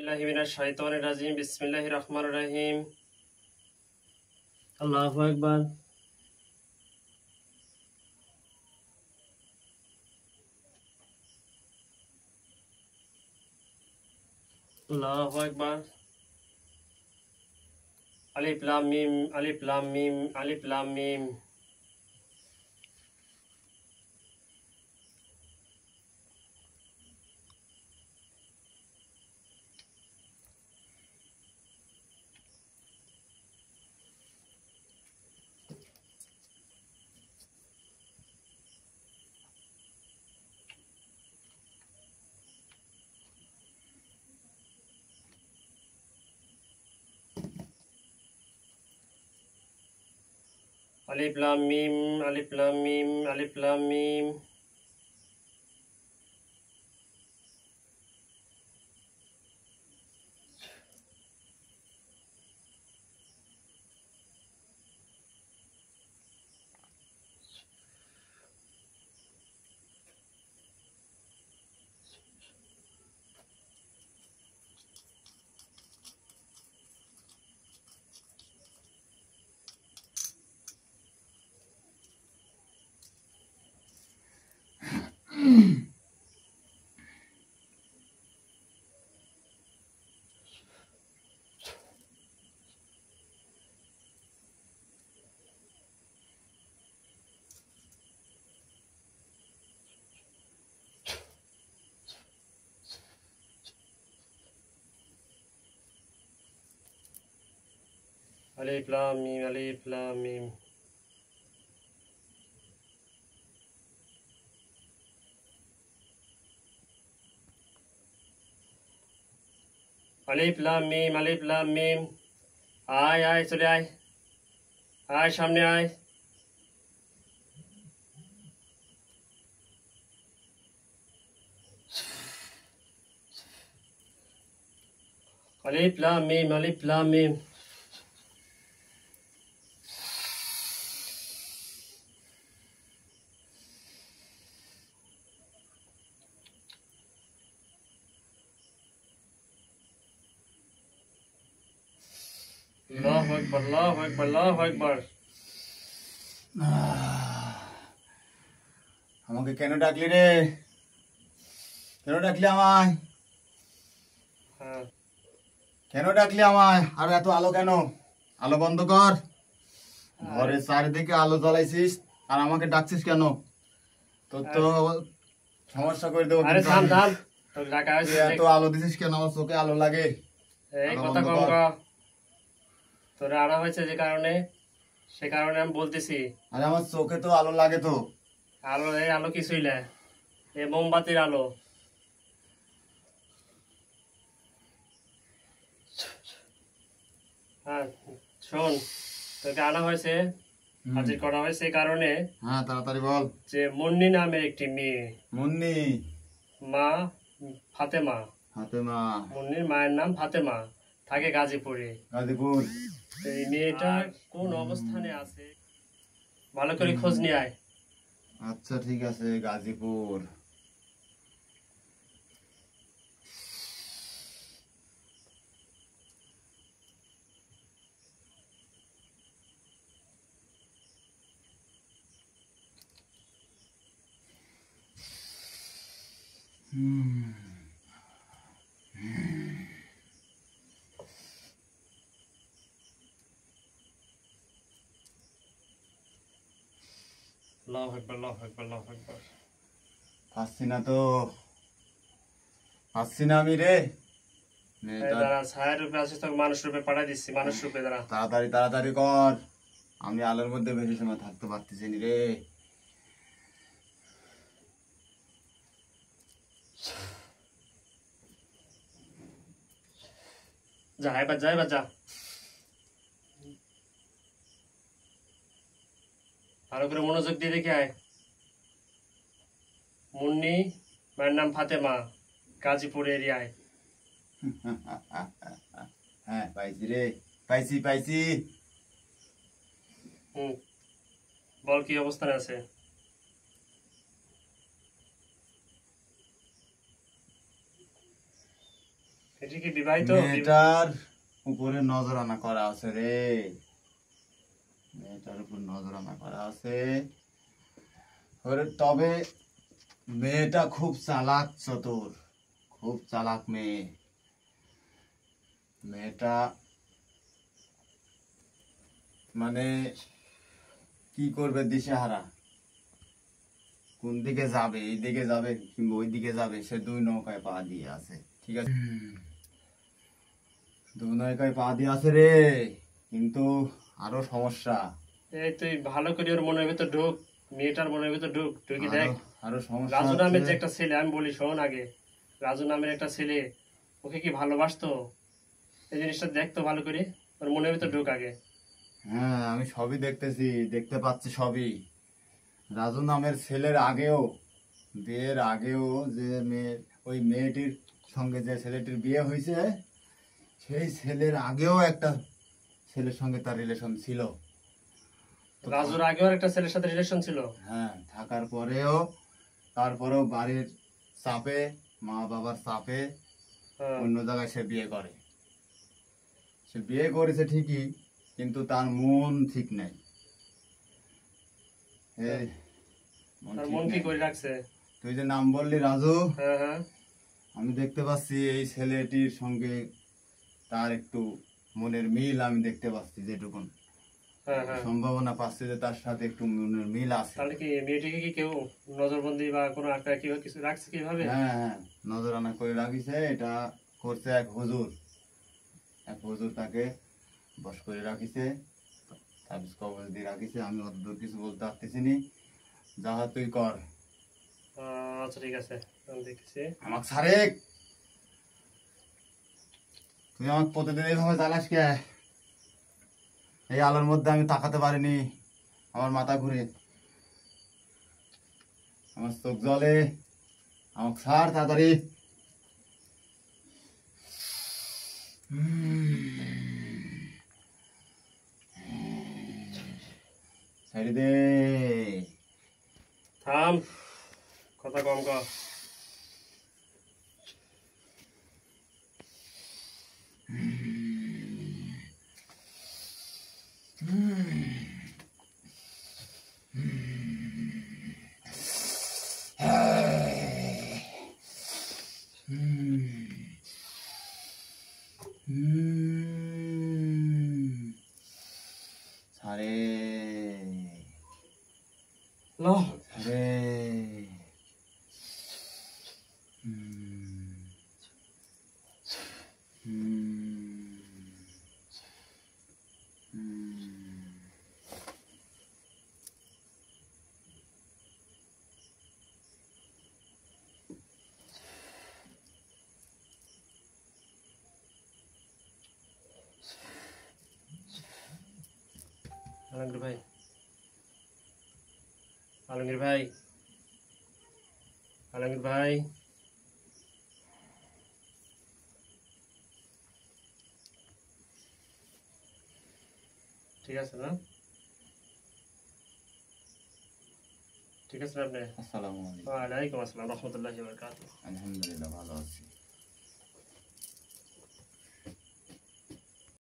बिस्मिल्लाहि मिनाश शैतानिर रजीम बिस्मिल्लाहिर रहमानिर रहीम। अल्लाहु अकबर। अल्लाहु अकबर। अलिफ लाम मीम अलिफ लाम मीम अलिफ लाम मीम। अलिफ लाम मीम अलिफ लाम मीम अलिफ लाम मीम। अलिफ लाम मीम अलिफ लाम मीम। अलिफ लाम मीम अलिफ लाम मीम। आय आय चले आय आय सामने आय। अलिफ लाम मीम अलिफ लाम मीम। अल्लाहु अकबर अल्लाहु अकबर अल्लाहु अकबर। আমাকে কেন ডাকলি রে? কেন ডাকলি আমায়? হ্যাঁ কেন ডাকলি আমায়? আর এত আলো কেন? আলো বন্ধ কর। ঘরের চারিদিকে আলো জ্বালাইছিস আর আমাকে ডাকছিস কেন? তোর তো সমস্যা করে দেবো। আরে থাম থাম, তোর ডাকা তুই হয়েছে। এত আলো দিছিস কেন? আমার চোখে আলো লাগে। এই আলো কথা বন্ধ কম কর। কর। তোর আনা হয়েছে যে কারণে, সে কারণে আমি বলতেছি। আরে আমার চোখে তো আলো লাগে তো। আলো এই আলো কিছুই না, এ মোমবাতির আলো। হ্যাঁ শোন, তোকে আনা হয়েছে, হাজির করা হয়েছে এই কারণে হ্যাঁ তাড়াতাড়ি বল। যে মুন্নি নামের একটি মেয়ে, মুন্নি মা ফাতেমা, ফাতেমা, মুন্নির মায়ের নাম ফাতেমা, থাকে গাজীপুরে। গাজীপুর। তো এই মেয়েটা কোন অবস্থানে আছে ভালো করে খোঁজ নিয়ে আয়। আচ্ছা ঠিক আছে, গাজীপুর। আল্লাহু আকবার আল্লাহু আকবার আল্লাহু আকবার। পাচ্ছি না তো, পাচ্ছি না আমি রে। যারা ছায়ার রূপে আছে তোকে মানুষ রূপে পাঠাই দিচ্ছি, মানুষ রূপে যারা। তাড়াতাড়ি তাড়াতাড়ি কর, আমি আলোর মধ্যে বেশি সময় থাকতে পারতেছি না রে। যা এবার যা, এবার যা, ভালো করে মনোযোগ দিয়ে দেখে আয়। মুন্নি, মায়ের নাম ফাতেমা, গাজীপুর এরিয়ায়। হ্যাঁ পাইছি রে, পাইছি পাইছি। বল কি অবস্থানে আছে? মেয়েটি কি বিবাহিত? মেয়েটার উপরে নজরানা করা আছে রে, মেয়েটার উপর নজরানা করা আছে। তবে মেয়েটা খুব চালাক চতুর, খুব চালাক মেয়ে। মেয়েটা মানে কি করবে দিশেহারা, কোন দিকে যাবে, এই দিকে যাবে কিংবা ওই দিকে যাবে, সে দুই নৌকায় পা দিয়ে আছে। ঠিক আছে, দুই নৌকায় পা দিয়ে আছে রে, কিন্তু আরো সমস্যা। এই তুই ভালো করে ওর মনের ভিতর ঢুক, মেয়েটার মনের ভিতর ঢুক, ঢুকি দেখ। আরো সমস্যা রাজু নামের যে আছে। একটা ছেলে, আমি বলি শোন আগে, রাজু নামের একটা ছেলে, ওকে কি ভালোবাসতো? এই জিনিসটা দেখতো ভালো করে, ওর মনের ভিতর ঢুক আগে। হ্যাঁ, আমি সবই দেখতেছি, দেখতে পাচ্ছি সবই। রাজু নামের ছেলের আগেও, বিয়ের আগেও যে মেয়ে, ওই মেয়েটির সঙ্গে যে ছেলেটির বিয়ে হয়েছে, সেই ছেলের আগেও একটা ছেলের সঙ্গে তার রিলেশন ছিল। রাজুর আগেও একটা ছেলের সাথে রিলেশন ছিল। হ্যাঁ, থাকার পরেও, তারপরেও বাড়ির চাপে, মা বাবার চাপে হ্যাঁ। অন্য জায়গায় সে বিয়ে করে। সে বিয়ে করেছে ঠিকই, কিন্তু তার মন ঠিক নেই। এই তার ঠিক মন কি নেই। করে রাখছে? তুই যে নাম বললি রাজু, হ্যাঁ হ্যাঁ। আমি দেখতে পাচ্ছি এই ছেলেটির সঙ্গে তার একটু মনের মিল আমি দেখতে পাচ্ছি, যেটুকুন হ্যাঁ হ্যাঁ। সম্ভাবনা পাচ্ছি যে তার সাথে একটু মনের মিল আছে। তাহলে কি মেয়েটিকে কি কেউ নজরবন্দি বা কোনো একটা কি কিছু রাখছে কিভাবে? হ্যাঁ হ্যাঁ, নজরানা করে রাখিছে। এটা করছে এক হুজুর, এক হুজুর তাকে বশ করে রাখিছে, তাবিজ কবজ দিয়ে রাখিছে। আমি অতদূর কিছু বলতে পারতেছি নি, যা হয় তুই কর। আচ্ছা ঠিক আছে, আমি দেখছি। আমাকে সারেক, তুই আমাকে প্রতিদিন এইভাবে জ্বালাস কে? এই আলোর মধ্যে আমি তাকাতে পারিনি, আমার মাথা ঘুরে, আমার চোখ জ্বলে। আমাকে ছাড় তাড়াতাড়ি। ছেড়ে দে। থাম, কথা কম কর। ছাড়ে, লো, ছাড়ে। আলমগীর ভাই, আলমগীর ভাই, আলমগীর ভাই, ঠিক আছে না? ঠিক আছে না আপনি? আসসালামু আলাইকুম। ওয়ালাইকুম আসসালাম রহমতুল্লাহি ওয়া বারাকাতুহু। আলহামদুলিল্লাহ, ভালো আছি।